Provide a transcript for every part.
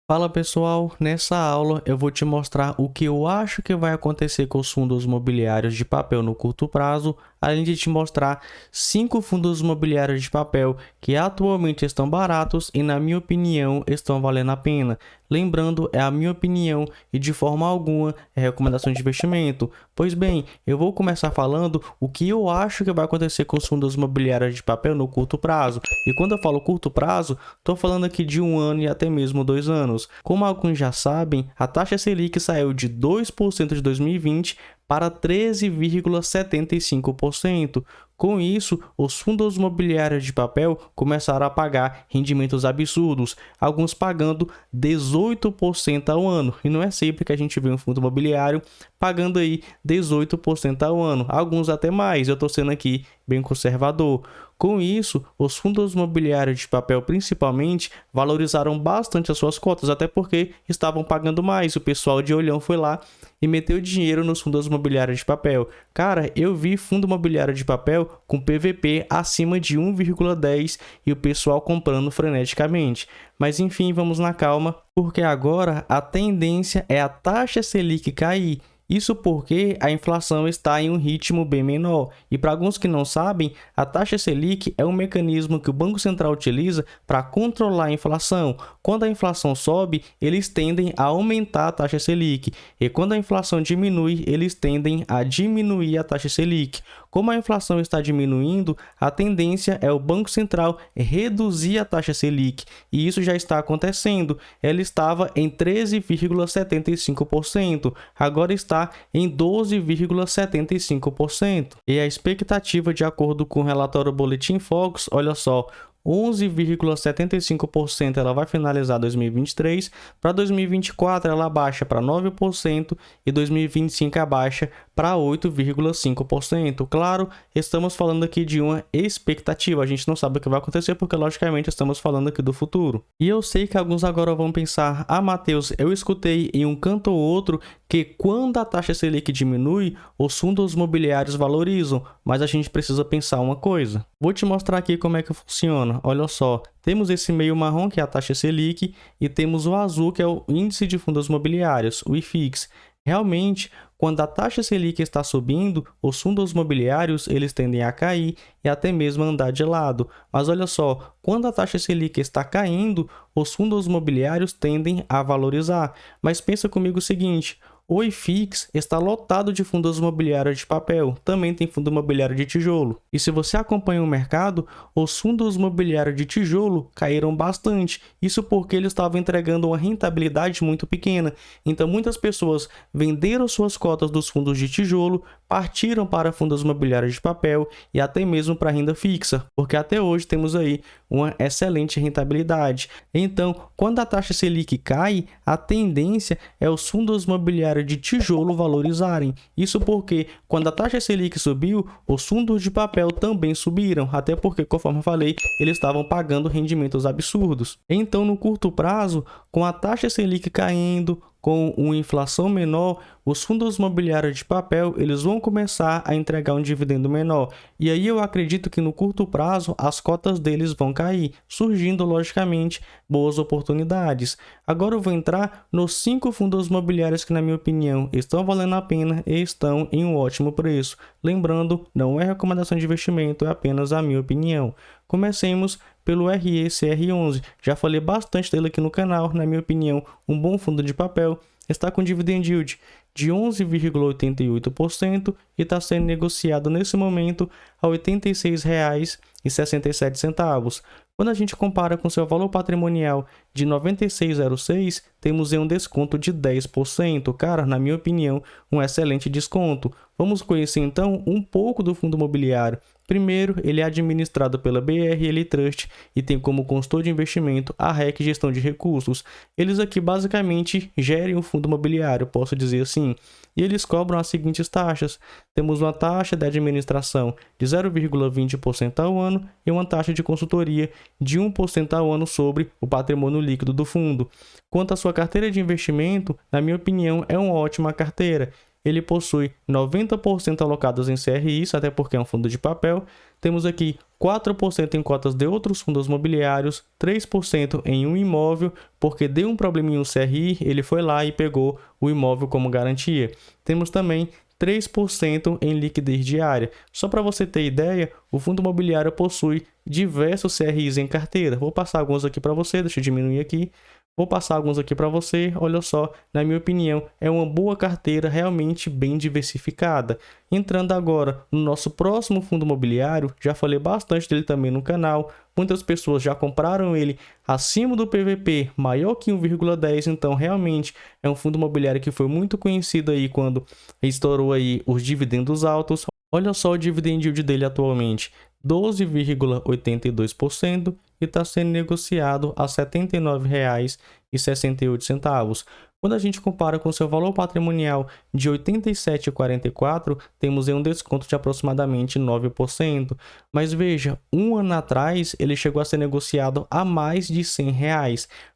Fala pessoal, nessa aula eu vou te mostrar o que eu acho que vai acontecer com os fundos imobiliários de papel no curto prazo, além de te mostrar 5 fundos imobiliários de papel que atualmente estão baratos e, na minha opinião, estão valendo a pena. Lembrando, é a minha opinião e de forma alguma é recomendação de investimento. Pois bem, eu vou começar falando o que eu acho que vai acontecer com os fundos imobiliários de papel no curto prazo. E quando eu falo curto prazo, estou falando aqui de 1 ano e até mesmo 2 anos. Como alguns já sabem, a taxa Selic saiu de 2% de 2020 para 13,75%. Com isso, os fundos imobiliários de papel começaram a pagar rendimentos absurdos, alguns pagando 18% ao ano. E não é sempre que a gente vê um fundo imobiliário pagando aí 18% ao ano, alguns até mais. Eu estou sendo aqui bem conservador. Com isso, os fundos imobiliários de papel principalmente valorizaram bastante as suas cotas, até porque estavam pagando mais. O pessoal de olhão foi lá e meteu dinheiro nos fundos imobiliários de papel. Cara, eu vi fundo imobiliário de papel com PVP acima de 1,10 e o pessoal comprando freneticamente. Mas enfim, vamos na calma, porque agora a tendência é a taxa Selic cair. Isso porque a inflação está em um ritmo bem menor. E para alguns que não sabem, a taxa Selic é um mecanismo que o Banco Central utiliza para controlar a inflação. Quando a inflação sobe, eles tendem a aumentar a taxa Selic. E quando a inflação diminui, eles tendem a diminuir a taxa Selic. Como a inflação está diminuindo, a tendência é o Banco Central reduzir a taxa Selic. E isso já está acontecendo. Ela estava em 13,75%. Agora está em 12,75%. E a expectativa, de acordo com o relatório Boletim Focus, olha só, 11,75% ela vai finalizar 2023, para 2024 ela baixa para 9% e 2025 abaixa para 8,5%. Claro, estamos falando aqui de uma expectativa, a gente não sabe o que vai acontecer porque logicamente estamos falando aqui do futuro. E eu sei que alguns agora vão pensar: ah, Matheus, eu escutei em um canto ou outro que quando a taxa Selic diminui, os fundos imobiliários valorizam, mas a gente precisa pensar uma coisa. Vou te mostrar aqui como é que funciona. Olha só, temos esse meio marrom, que é a taxa Selic, e temos o azul, que é o índice de fundos imobiliários, o IFIX. Realmente, quando a taxa Selic está subindo, os fundos imobiliários eles tendem a cair e até mesmo andar de lado. Mas olha só, quando a taxa Selic está caindo, os fundos imobiliários tendem a valorizar. Mas pensa comigo o seguinte: o IFIX está lotado de fundos imobiliários de papel, também tem fundo imobiliário de tijolo. E se você acompanha o mercado, os fundos imobiliários de tijolo caíram bastante. Isso porque eles estavam entregando uma rentabilidade muito pequena. Então muitas pessoas venderam suas cotas dos fundos de tijolo, partiram para fundos imobiliários de papel e até mesmo para renda fixa, porque até hoje temos aí uma excelente rentabilidade. Então, quando a taxa Selic cai, a tendência é os fundos imobiliários de tijolo valorizarem. Isso porque quando a taxa Selic subiu, os fundos de papel também subiram, até porque, conforme eu falei, eles estavam pagando rendimentos absurdos. Então, no curto prazo, com a taxa Selic caindo, com uma inflação menor, os fundos imobiliários de papel eles vão começar a entregar um dividendo menor. E aí eu acredito que no curto prazo as cotas deles vão cair, surgindo logicamente boas oportunidades. Agora eu vou entrar nos 5 fundos imobiliários que, na minha opinião, estão valendo a pena e estão em um ótimo preço. Lembrando, não é recomendação de investimento, é apenas a minha opinião. Comecemos pelo RECR11. Já falei bastante dele aqui no canal. Na minha opinião, um bom fundo de papel. Está com dividend yield de 11,88% e está sendo negociado nesse momento a R$ 86,67. Quando a gente compara com seu valor patrimonial de 96,06, temos um desconto de 10%. Cara, na minha opinião, um excelente desconto. Vamos conhecer então um pouco do fundo imobiliário. Primeiro, ele é administrado pela BRL Trust e tem como consultor de investimento a REC Gestão de Recursos. Eles aqui basicamente gerem o fundo imobiliário, posso dizer assim. E eles cobram as seguintes taxas. Temos uma taxa de administração de 0,20% ao ano e uma taxa de consultoria de 1% ao ano sobre o patrimônio líquido do fundo. Quanto à sua carteira de investimento, na minha opinião, é uma ótima carteira. ele possui 90% alocados em CRIs, até porque é um fundo de papel. Temos aqui 4% em cotas de outros fundos imobiliários, 3% em um imóvel, porque deu um probleminha no CRI, ele foi lá e pegou o imóvel como garantia. Temos também 3% em liquidez diária. Só para você ter ideia, o fundo imobiliário possui diversos CRIs em carteira. Vou passar alguns aqui para você, deixa eu diminuir aqui. Vou passar alguns aqui para você. Olha só, na minha opinião, é uma boa carteira realmente bem diversificada. Entrando agora no nosso próximo fundo imobiliário, já falei bastante dele também no canal. Muitas pessoas já compraram ele acima do PVP, maior que 1,10, então realmente é um fundo imobiliário que foi muito conhecido aí quando estourou aí os dividendos altos. Olha só o dividend yield dele atualmente, 12,82% e está sendo negociado a R$ 79,68. Quando a gente compara com seu valor patrimonial de R$ 87,44, temos aí um desconto de aproximadamente 9%. Mas veja, um ano atrás ele chegou a ser negociado a mais de R$ 100,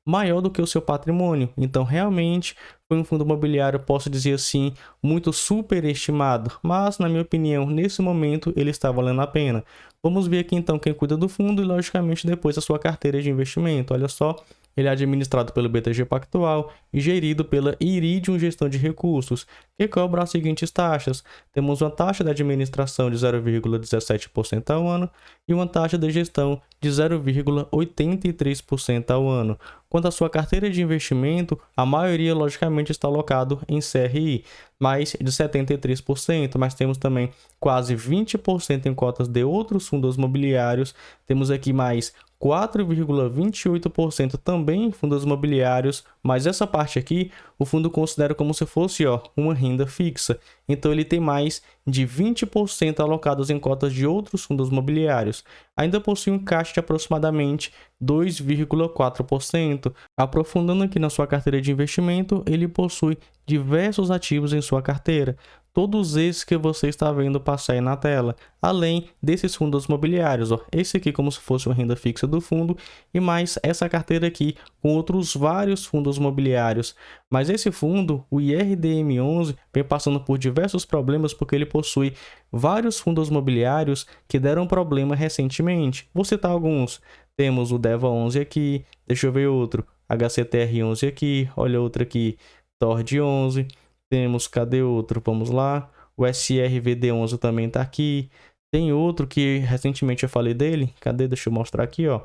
maior do que o seu patrimônio. Então, realmente, foi um fundo imobiliário, posso dizer assim, muito superestimado. Mas, na minha opinião, nesse momento, ele está valendo a pena. Vamos ver aqui, então, quem cuida do fundo e, logicamente, depois a sua carteira de investimento. Olha só. Ele é administrado pelo BTG Pactual e gerido pela Iridium Gestão de Recursos, que cobra as seguintes taxas. Temos uma taxa de administração de 0,17% ao ano e uma taxa de gestão de 0,83% ao ano. Quanto à sua carteira de investimento, a maioria, logicamente, está alocado em CRI, mais de 73%, mas temos também quase 20% em cotas de outros fundos imobiliários. Temos aqui mais 4,28% também em fundos imobiliários, mas essa parte aqui o fundo considera como se fosse uma renda fixa. Então ele tem mais de 20% alocados em cotas de outros fundos imobiliários. Ainda possui um caixa de aproximadamente 2,4%. Aprofundando aqui na sua carteira de investimento, ele possui diversos ativos em sua carteira. Todos esses que você está vendo passar aí na tela, além desses fundos imobiliários, esse aqui como se fosse uma renda fixa do fundo e mais essa carteira aqui com outros vários fundos imobiliários. Mas esse fundo, o IRDM11, vem passando por diversos problemas porque ele possui vários fundos imobiliários que deram problema recentemente. Vou citar alguns. Temos o DEVA11 aqui, deixa eu ver outro, HCTR11 aqui, olha outro aqui, TORD11. Temos, cadê outro? Vamos lá. O SRVD11 também está aqui. Tem outro que recentemente eu falei dele. Cadê? Deixa eu mostrar aqui, ó.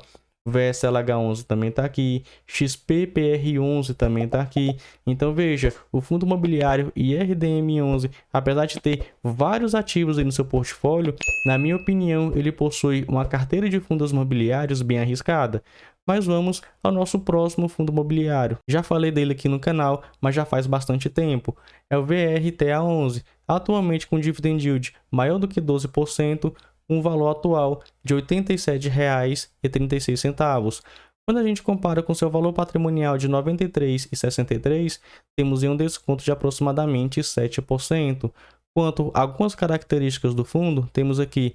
VSLH11 também está aqui. XPPR11 também está aqui. Então, veja, o fundo imobiliário IRDM11, apesar de ter vários ativos aí no seu portfólio, na minha opinião, ele possui uma carteira de fundos imobiliários bem arriscada. Mas vamos ao nosso próximo fundo imobiliário. Já falei dele aqui no canal, mas já faz bastante tempo. É o VRTA11, atualmente com dividend yield maior do que 12%, um valor atual de R$ 87,36. Quando a gente compara com seu valor patrimonial de R$ 93,63, temos um desconto de aproximadamente 7%. Quanto a algumas características do fundo, temos aqui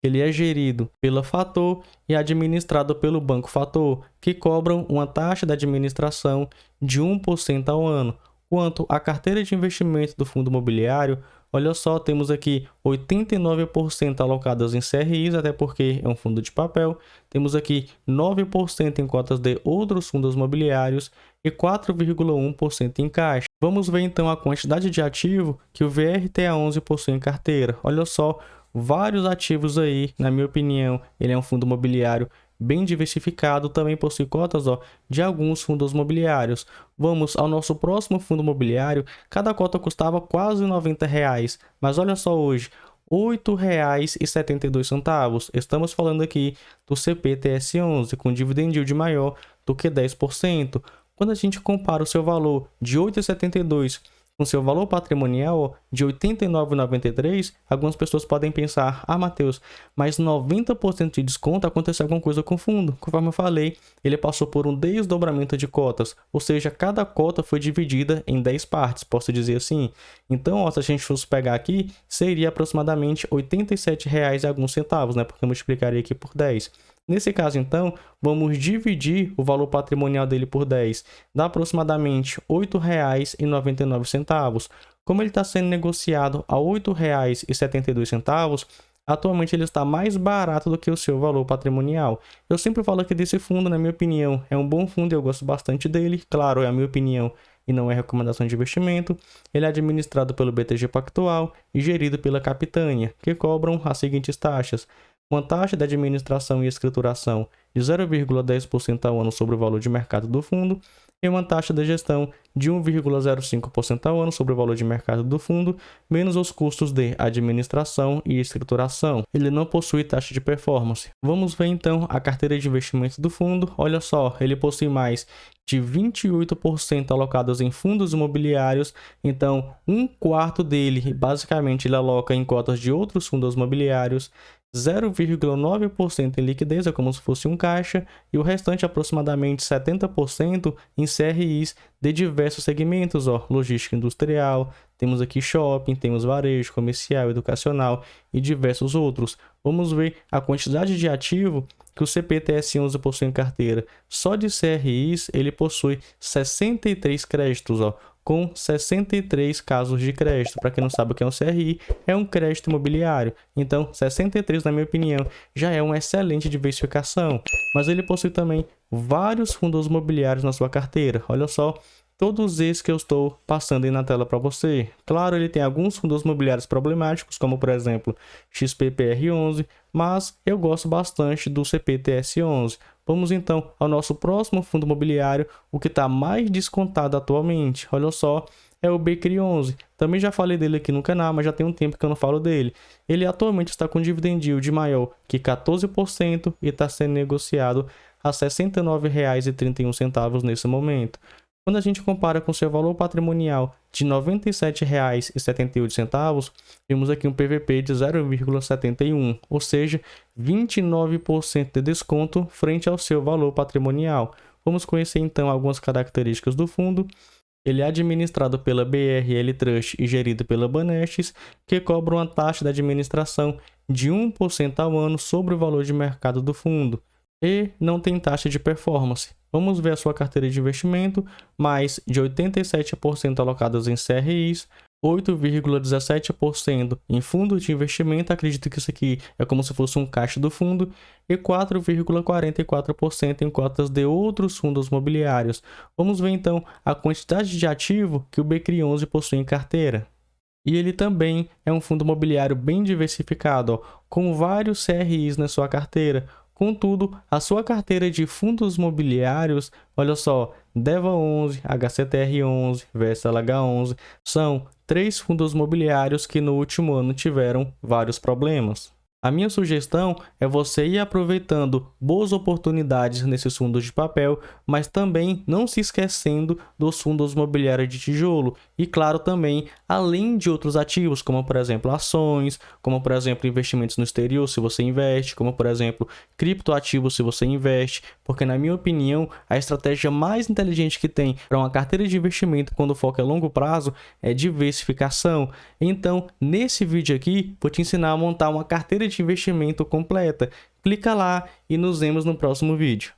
ele é gerido pela Fator e administrado pelo Banco Fator, que cobram uma taxa de administração de 1% ao ano. Quanto à carteira de investimento do fundo imobiliário, olha só, temos aqui 89% alocadas em CRIs, até porque é um fundo de papel. Temos aqui 9% em cotas de outros fundos imobiliários e 4,1% em caixa. Vamos ver então a quantidade de ativo que o VRTA11 possui em carteira. Olha só, vários ativos aí, na minha opinião, ele é um fundo imobiliário bem diversificado, também possui cotas de alguns fundos imobiliários. Vamos ao nosso próximo fundo imobiliário, cada cota custava quase R$ 90, mas olha só hoje, R$ 8,72. Estamos falando aqui do CPTS11, com dividend yield maior do que 10%. Quando a gente compara o seu valor de R$ 8,72 com seu valor patrimonial de R$ 89,93, algumas pessoas podem pensar, Matheus, mas 90% de desconto, aconteceu alguma coisa com o fundo. Conforme eu falei, ele passou por um desdobramento de cotas, ou seja, cada cota foi dividida em 10 partes, posso dizer assim. Então, se a gente fosse pegar aqui, seria aproximadamente R$ 87,00 e alguns centavos, né? Porque eu multiplicaria aqui por 10. Nesse caso, então, vamos dividir o valor patrimonial dele por 10, dá aproximadamente R$ 8,99. Como ele está sendo negociado a R$ 8,72, atualmente ele está mais barato do que o seu valor patrimonial. Eu sempre falo aqui desse fundo, na minha opinião, é um bom fundo e eu gosto bastante dele. Claro, é a minha opinião e não é recomendação de investimento. Ele é administrado pelo BTG Pactual e gerido pela Capitânia, que cobram as seguintes taxas: uma taxa de administração e escrituração de 0,10% ao ano sobre o valor de mercado do fundo e uma taxa de gestão de 1,05% ao ano sobre o valor de mercado do fundo, menos os custos de administração e escrituração. Ele não possui taxa de performance. Vamos ver então a carteira de investimentos do fundo. Olha só, ele possui mais de 28% alocados em fundos imobiliários, então um quarto dele basicamente ele aloca em cotas de outros fundos imobiliários, 0,9% em liquidez, é como se fosse um caixa, e o restante, aproximadamente 70%, em CRIs de diversos segmentos, logística industrial, temos aqui shopping, temos varejo, comercial, educacional e diversos outros. Vamos ver a quantidade de ativo que o CPTS11 possui em carteira. Só de CRIs ele possui 63 créditos, com 63 casos de crédito. Para quem não sabe o que é um CRI, é um crédito imobiliário. Então, 63, na minha opinião, já é uma excelente diversificação. Mas ele possui também vários fundos imobiliários na sua carteira. Olha só, todos esses que eu estou passando aí na tela para você. Claro, ele tem alguns fundos imobiliários problemáticos, como por exemplo XPPR11, mas eu gosto bastante do CPTS11. Vamos então ao nosso próximo fundo imobiliário, o que está mais descontado atualmente. Olha só, é o BCRI11. Também já falei dele aqui no canal, mas já tem um tempo que eu não falo dele. Ele atualmente está com dividend yield maior que 14% e está sendo negociado a R$ 69,31 nesse momento. Quando a gente compara com seu valor patrimonial de R$ 97,78, temos aqui um PVP de 0,71, ou seja, 29% de desconto frente ao seu valor patrimonial. Vamos conhecer então algumas características do fundo. Ele é administrado pela BRL Trust e gerido pela Banestes, que cobra uma taxa de administração de 1% ao ano sobre o valor de mercado do fundo. E não tem taxa de performance. Vamos ver a sua carteira de investimento, mais de 87% alocadas em CRIs, 8,17% em fundos de investimento, acredito que isso aqui é como se fosse um caixa do fundo, e 4,44% em cotas de outros fundos imobiliários. Vamos ver então a quantidade de ativo que o BCRI11 possui em carteira. E ele também é um fundo imobiliário bem diversificado, com vários CRIs na sua carteira. Contudo, a sua carteira de fundos imobiliários, olha só, DEVA11, HCTR11, Vessel H11, são 3 fundos imobiliários que no último ano tiveram vários problemas. A minha sugestão é você ir aproveitando boas oportunidades nesses fundos de papel, mas também não se esquecendo dos fundos imobiliários de tijolo e, claro, também além de outros ativos, como por exemplo ações, como por exemplo investimentos no exterior se você investe, como por exemplo criptoativos se você investe, porque na minha opinião a estratégia mais inteligente que tem para uma carteira de investimento quando o foco é longo prazo é diversificação. Então, nesse vídeo aqui, vou te ensinar a montar uma carteira de investimento completa. Clica lá e nos vemos no próximo vídeo.